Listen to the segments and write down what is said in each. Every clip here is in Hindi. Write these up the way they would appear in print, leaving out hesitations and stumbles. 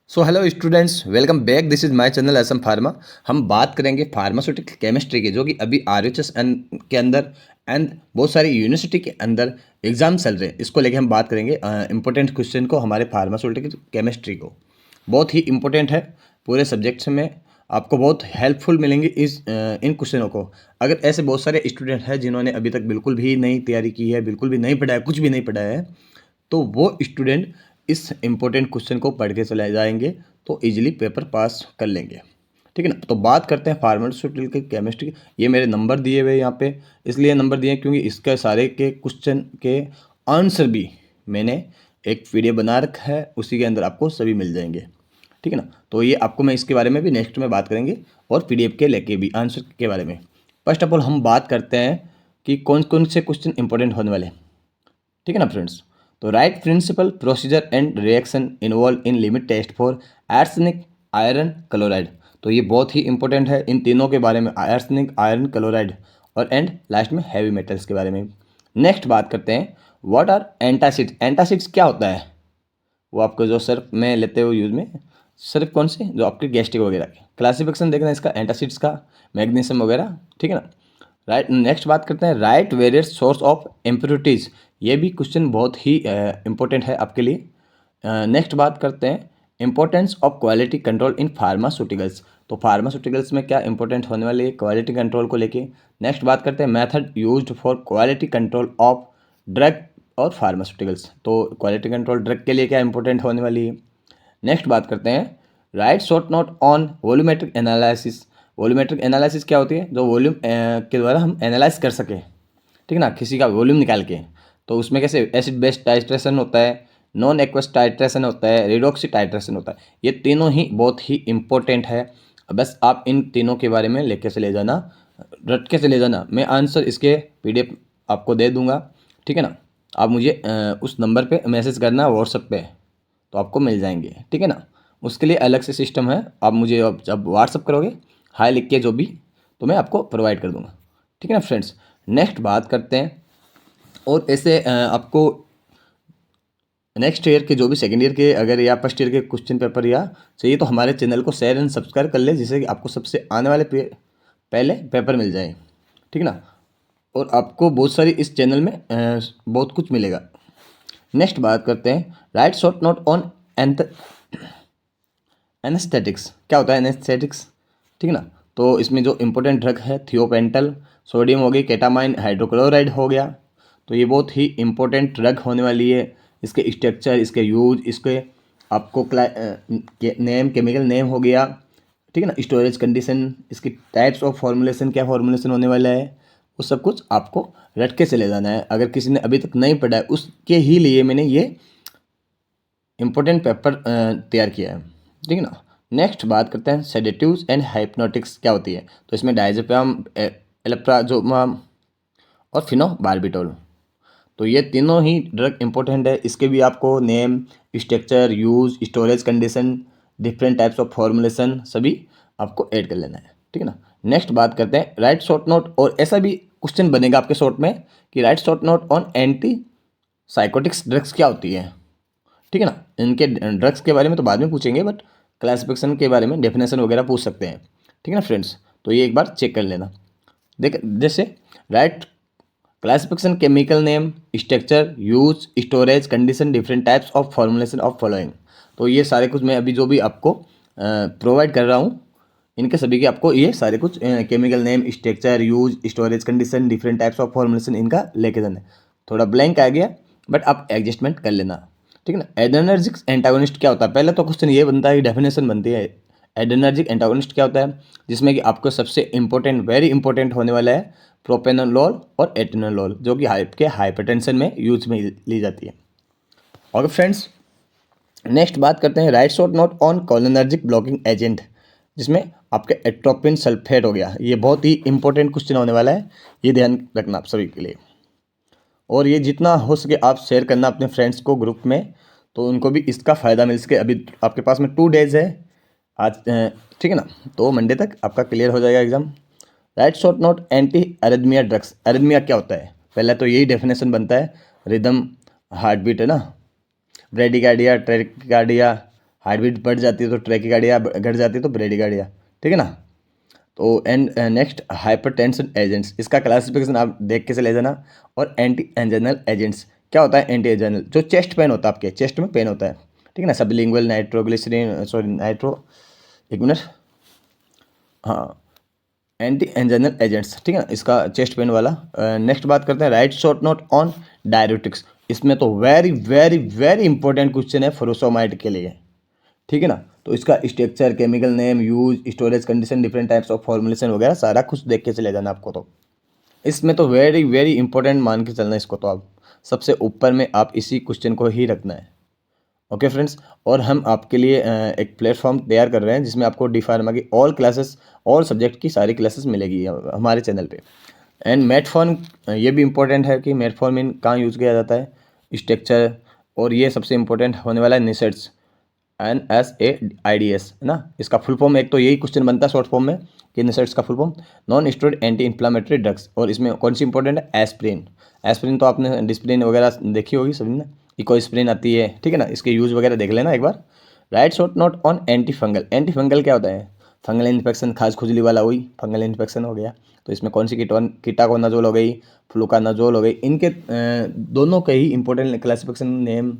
So hello students, welcome back. This is my channel SM Pharma. हम बात करेंगे फार्मास्यूटिकल केमिस्ट्री की, जो कि अभी आरएचएस के अंदर एंड बहुत सारी यूनिवर्सिटी के अंदर एग्जाम चल रहे हैं। इसको लेके हम बात करेंगे इंपॉर्टेंट क्वेश्चन को, हमारे फार्मास्यूटिकल केमिस्ट्री को। बहुत ही इंपॉर्टेंट है, पूरे सब्जेक्ट्स में आपको बहुत हेल्पफुल मिलेंगे इन क्वेश्चनों को। अगर ऐसे बहुत सारे स्टूडेंट हैं जिन्होंने अभी तक बिल्कुल भी नहीं तैयारी की है, बिल्कुल भी नहीं पढ़ा है, कुछ भी नहीं पढ़ा है, तो वो स्टूडेंट इस इम्पोर्टेंट क्वेश्चन को पढ़ के चले जाएंगे तो इजीली पेपर पास कर लेंगे। ठीक है ना। तो बात करते हैं फार्मास्यूटिकल केमिस्ट्री की। ये मेरे नंबर दिए हुए यहाँ पे, इसलिए नंबर दिए क्योंकि इसके सारे के क्वेश्चन के आंसर भी मैंने एक पीडीएफ बना रखा है, उसी के अंदर आपको सभी मिल जाएंगे। ठीक है ना। तो ये आपको मैं इसके बारे में भी नेक्स्ट में बात करेंगे, और पीडीएफ के लेके भी आंसर के बारे में। फर्स्ट ऑफ ऑल हम बात करते हैं कि कौन कौन से क्वेश्चन इंपॉर्टेंट होने वाले हैं। ठीक है ना फ्रेंड्स। तो write principle procedure and reaction involve in limit test for arsenic iron chloride. तो ये बहुत ही इंपॉर्टेंट है इन तीनों के बारे में, आर्सेनिक, आयरन क्लोराइड और एंड लास्ट में हैवी मेटल्स के बारे में। नेक्स्ट बात करते हैं व्हाट आर एंटासिड्स। एंटासिड्स क्या होता है? वो आपको जो सर्फ में लेते हो यूज में, सर्फ कौन से, जो आपके गैस्ट्रिक वगैरह के। क्लासिफिकेशन देखना इसका एंटासिड्स का, मैग्नीशियम वगैरह। ठीक है ना। राइट, नेक्स्ट बात करते हैं right various source of impurities. ये भी क्वेश्चन बहुत ही इंपॉर्टेंट है आपके लिए। नेक्स्ट बात करते हैं importance of quality control in pharmaceuticals. तो फार्मास्यूटिकल्स में क्या इंपॉर्टेंट होने वाली है क्वालिटी कंट्रोल को लेके। नेक्स्ट बात करते हैं method used for quality control of drug और फार्मास्यूटिकल्स। तो क्वालिटी कंट्रोल ड्रग के लिए क्या इंपॉर्टेंट होने वाली है। नेक्स्ट बात करते हैं right short note on volumetric analysis. Volumetric analysis क्या होती है? जो वॉल्यूम के द्वारा हम एनालाइज कर सके, ठीक है ना, किसी का वॉल्यूम निकाल के। तो उसमें कैसे एसिड बेस टाइट्रेशन होता है, नॉन एक्वस टाइट्रेशन होता है, रिडॉक्सी टाइट्रेशन होता है। ये तीनों ही बहुत ही इंपॉर्टेंट है। बस आप इन तीनों के बारे में लेके चले जाना, रट के चले जाना। मैं आंसर इसके पीडीएफ आपको दे दूंगा। ठीक है ना। आप मुझे उस नंबर पे मैसेज करना व्हाट्सएप पे, तो आपको मिल जाएंगे। ठीक है ना। उसके लिए अलग से सिस्टम है, आप मुझे जब व्हाट्सअप करोगे हाय लिख के जो भी, तो मैं आपको प्रोवाइड कर दूंगा। ठीक है ना फ्रेंड्स। नेक्स्ट बात करते हैं, और ऐसे आपको नेक्स्ट ईयर के जो भी सेकेंड ईयर के अगर या फर्स्ट ईयर के क्वेश्चन पेपर या चाहिए, तो हमारे चैनल को शेयर एंड सब्सक्राइब कर ले, जिससे कि आपको सबसे आने वाले पहले पेपर मिल जाए। ठीक है ना। और आपको बहुत सारी इस चैनल में बहुत कुछ मिलेगा। नेक्स्ट बात करते हैं right short note on anaesthetics. क्या होता है एनेस्थेटिक्स? ठीक है ना। तो इसमें जो इंपॉर्टेंट ड्रग है थियोपेंटल, सोडियम हो गई, केटामाइन हाइड्रोक्लोराइड हो गया। तो ये बहुत ही इंपॉर्टेंट ड्रग होने वाली है। इसके स्ट्रक्चर, इसके यूज, इसके आपको नेम, केमिकल नेम हो गया। ठीक है ना। स्टोरेज कंडीशन, इसकी टाइप्स ऑफ फॉर्मुलेशन, क्या फॉर्मुलेशन होने वाला है, वो सब कुछ आपको रट के चले जाना है। अगर किसी ने अभी तक नहीं पढ़ा है, उसके ही लिए मैंने ये इंपॉर्टेंट पेपर तैयार किया है। ठीक है ना। नेक्स्ट बात करते हैं सेडेटिव्स एंड हाइप्नोटिक्स क्या होती है। तो इसमें डायजेपाम, एल्प्राजोमाम और फिनोबार्बिटोल। तो ये तीनों ही ड्रग इंपॉर्टेंट है। इसके भी आपको name, structure, use, storage condition, different types of formulation सभी आपको ऐड कर लेना है। ठीक है ना। नेक्स्ट बात करते हैं राइट शॉर्ट नोट, और ऐसा भी क्वेश्चन बनेगा आपके शॉर्ट में कि right short note on anti psychotics drugs क्या होती है। ठीक है ना। इनके ड्रग्स के बारे में तो बाद में पूछेंगे, बट क्लासिफिकेशन के बारे में डेफिनेशन वगैरह पूछ सकते हैं। ठीक है ना फ्रेंड्स। तो ये एक बार चेक कर लेना। देख जैसे right classification, chemical name, structure, use, storage condition, different types of formulation of following. तो ये सारे कुछ मैं अभी जो भी आपको प्रोवाइड कर रहा हूँ, इनके सभी के आपको ये सारे कुछ chemical name, structure, use, storage condition, different types of formulation इनका लेके जाना है। थोड़ा ब्लैंक आ गया, बट आप एडजस्टमेंट कर लेना। ठीक है ना। एड्रेनर्जिक एंटागोनिस्ट क्या होता है? पहले तो क्वेश्चन ये बनता है, डेफिनेशन बनती है एड्रेनर्जिक एंटागोनिस्ट क्या होता है, जिसमें कि आपको सबसे इंपॉर्टेंट, वेरी इंपॉर्टेंट होने वाला है प्रोपेनोलोल और एटेनोलोल, जो कि के हाइपरटेंशन में यूज में ली जाती है। Okay friends. नेक्स्ट बात करते हैं right short note on cholinergic blocking agent, जिसमें आपके एट्रोपिन सल्फेट हो गया। ये बहुत ही इंपॉर्टेंट क्वेश्चन होने वाला है, ये ध्यान रखना आप सभी के लिए। और ये जितना हो सके आप शेयर करना अपने फ्रेंड्स को ग्रुप में, तो उनको भी इसका फ़ायदा मिल सके। अभी आपके पास में 2 डेज़ है आज, ठीक है ना। तो मंडे तक आपका क्लियर हो जाएगा exam. Right short note anti arrhythmia drugs. Arrhythmia क्या होता है? पहले तो यही डेफिनेशन बनता है, रिदम, हार्ट बीट है ना, ब्रेडिकार्डिया, ट्रेडिकार्डिया, हार्ट बीट बढ़ जाती है तो ट्रैकीकार्डिया, घट जाती है तो ब्रेडिकार्डिया, ठीक है ना। तो एंड नेक्स्ट हाइपरटेंशन एजेंट्स, इसका क्लासिफिकेशन आप देख के चले जाना। और एंटी एंजाइनल एजेंट्स, क्या होता है एंटी एंजाइनल, जो चेस्ट पेन होता है, आपके चेस्ट में पेन होता है, ठीक है ना, सबलिंगुअल नाइट्रोग्लिसरीन, सॉरी नाइट्रो, एक मिनट, हाँ, एंटी एंजाइनल एजेंट्स, ठीक है ना, इसका चेस्ट पेन वाला। नेक्स्ट बात करते हैं right short note on diuretics. इसमें तो very very very important question है फुरोसोमाइड के लिए, ठीक है ना। तो इसका structure, chemical name, use, storage condition, different types of formulation वगैरह सारा कुछ देख के चले जाना आपको। तो इसमें तो वेरी वेरी इंपॉर्टेंट मान के चलना इसको, तो आप सबसे ऊपर में आप इसी क्वेश्चन को ही रखना है। ओके फ्रेंड्स, और हम आपके लिए एक प्लेटफॉर्म तैयार कर रहे हैं जिसमें आपको डी फार्मा की ऑल क्लासेस, ऑल सब्जेक्ट की सारी क्लासेस मिलेगी हमारे चैनल पे। एंड मेटफॉर्म, ये भी इम्पोर्टेंट है कि मेटफॉर्मिन कहाँ यूज़ किया जाता है, स्ट्रक्चर, और ये सबसे इम्पोर्टेंट होने वाला है निसेट्स, NSAIDs है ना। इसका फुल फॉर्म, एक तो यही क्वेश्चन बनता है शॉर्ट फॉर्म में कि निसेट्स का full form non steroid anti inflammatory drugs. और इसमें कौन सी इंपॉर्टेंट है, एस्प्रिन। एस्प्रिन तो आपने डिस्प्रिन वगैरह देखी होगी सभी ने, इकोस्प्रिन आती है, ठीक है ना, इसके यूज़ वगैरह देख लेना एक बार। Write short note on anti fungal. Anti fungal क्या होता है, फंगल इन्फेक्शन, खाज खुजली वाला, वही फंगल इन्फेक्शन हो गया। तो इसमें कौन सी कीटाकोनाजोल हो गई, फ्लूकानाजोल हो गई, इनके दोनों के ही important classification, name,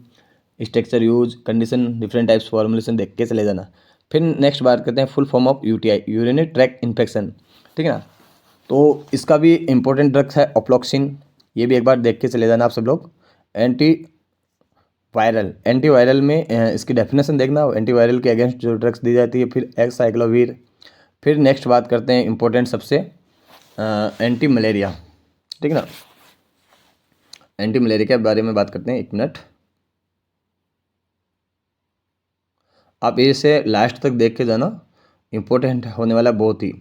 structure, use, condition, different types formulation देख के चले जाना। फिर नेक्स्ट बात करते हैं full form of UTI, urinary tract infection, ठीक है ना। तो इसका भी इंपॉर्टेंट ड्रग्स है ऑफ्लॉक्सिन, ये भी एक बार देख के चले जाना आप सब लोग। एंटी वायरल, एंटीवायरल में इसकी डेफिनेशन देखना, एंटीवायरल के अगेंस्ट जो ड्रग्स दी जाती है। फिर एक्साइक्लोवीर। फिर नेक्स्ट बात करते हैं इंपॉर्टेंट सबसे, एंटी मलेरिया, ठीक है ना। एंटी मलेरिया के बारे में बात करते हैं, एक मिनट, आप इसे लास्ट तक देख के जाना, इंपॉर्टेंट होने वाला बहुत ही।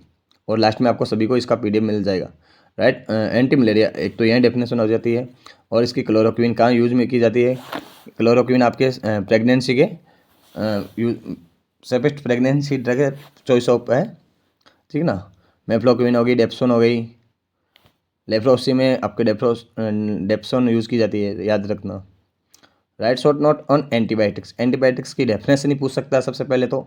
और लास्ट में आपको सभी को इसका PDF मिल जाएगा। राइट, एंटी मलेरिया, एक तो यह डेफिनेशन हो जाती है। और इसकी क्लोरोक्विन कहाँ यूज में की जाती है, क्लोरोक्विन आपके प्रेगनेंसी के safest pregnancy drug choice of है, ठीक है ना। मेफ्लोक्विन हो गई, डेप्सोन हो गई, लेप्रोसी में आपके डेप्सोन यूज़ की जाती है, याद रखना। Right short note on antibiotics, antibiotics की डेफिनेशन ही पूछ सकता है सबसे पहले तो।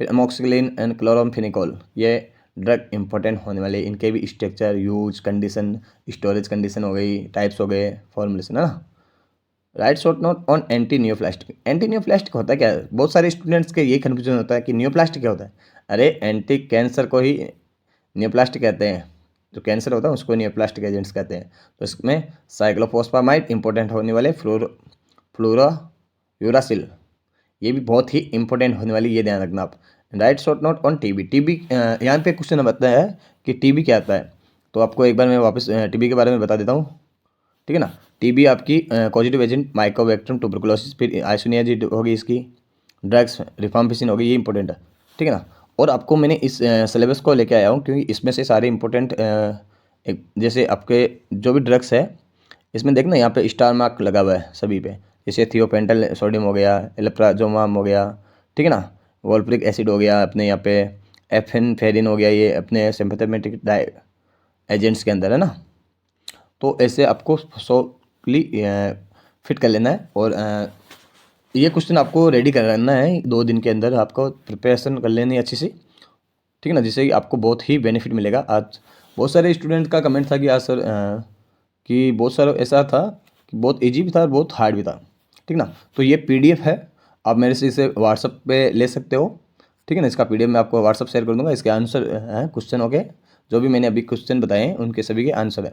फिर अमोक्सिक्लिन एंड क्लोरामफेनिकोल, ये ड्रग इंपॉर्टेंट होने वाले, इनके भी structure, use, condition, storage condition हो गई, टाइप्स हो गए, फॉर्मुलेशन, है ना। Right short note on anti neoplastic. Anti neoplastic होता है क्या है, बहुत सारे स्टूडेंट्स के यही कन्फ्यूजन होता है कि नियोप्लास्टिक क्या होता है। अरे एंटी कैंसर को ही नियोप्लास्टिक कहते हैं, जो कैंसर होता है उसको नियोप्लास्टिक एजेंट्स कहते हैं। तो इसमें साइक्लोफॉस्फामाइड इंपॉर्टेंट होने वाले, फ्लोरायूरासिल, ये भी बहुत ही इंपॉर्टेंट होने वाली, ये ध्यान रखना आप। Right short note on TB। TB यहाँ पे क्वेश्चन बताया है कि TB क्या आता है, तो आपको एक बार मैं वापस TB के बारे में बता देता हूँ, ठीक है ना। TB आपकी पॉजिटिव एजेंट माइकोबैक्टीरियम ट्यूबरकुलोसिस, फिर आइसोनियाजिड होगी इसकी, ड्रग्स रिफाम्पिसिन होगी, ये इंपॉर्टेंट है, ठीक है ना। और आपको मैंने इस सिलेबस को लेके आया हूँ क्योंकि इसमें से सारे इंपॉर्टेंट, जैसे आपके जो भी ड्रग्स है इसमें देखना यहाँ पे स्टार मार्क लगा हुआ है सभी पे, जैसे थियोपेंटल सोडियम हो गया, एल्प्राजोमाम हो गया, ठीक है ना, वोल्फ्रिक एसिड हो गया अपने यहाँ पे, एफेनफेरिन हो गया, ये अपने सिम्पथेमेटिक एजेंट्स के अंदर है ना। तो ऐसे आपको सॉफ्टली फिट कर लेना है। और ये क्वेश्चन आपको रेडी करना है 2 दिन के अंदर, आपको प्रिपरेशन कर लेनी है अच्छी सी, ठीक है ना, जिससे कि आपको बहुत ही बेनिफिट मिलेगा। आज बहुत सारे स्टूडेंट का कमेंट था कि आज सर कि बहुत सारा ऐसा था कि बहुत इजी भी था और बहुत हार्ड भी था, ठीक ना। तो ये PDF है, आप मेरे से इसे व्हाट्सअप पे ले सकते हो, ठीक है ना। इसका PDF मैं आपको व्हाट्सअप शेयर कर दूंगा, इसके आंसर हैं क्वेश्चन हो गए, जो भी मैंने अभी क्वेश्चन बताए हैं उनके सभी के आंसर है,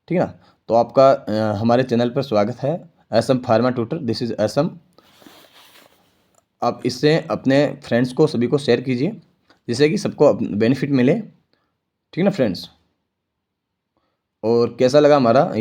ठीक है ना। तो आपका हमारे चैनल पर स्वागत है, SM pharma tutor, this is SM। आप इससे अपने फ्रेंड्स को सभी को शेयर कीजिए जिससे कि सबको बेनिफिट मिले, ठीक है ना फ्रेंड्स। और कैसा लगा हमारा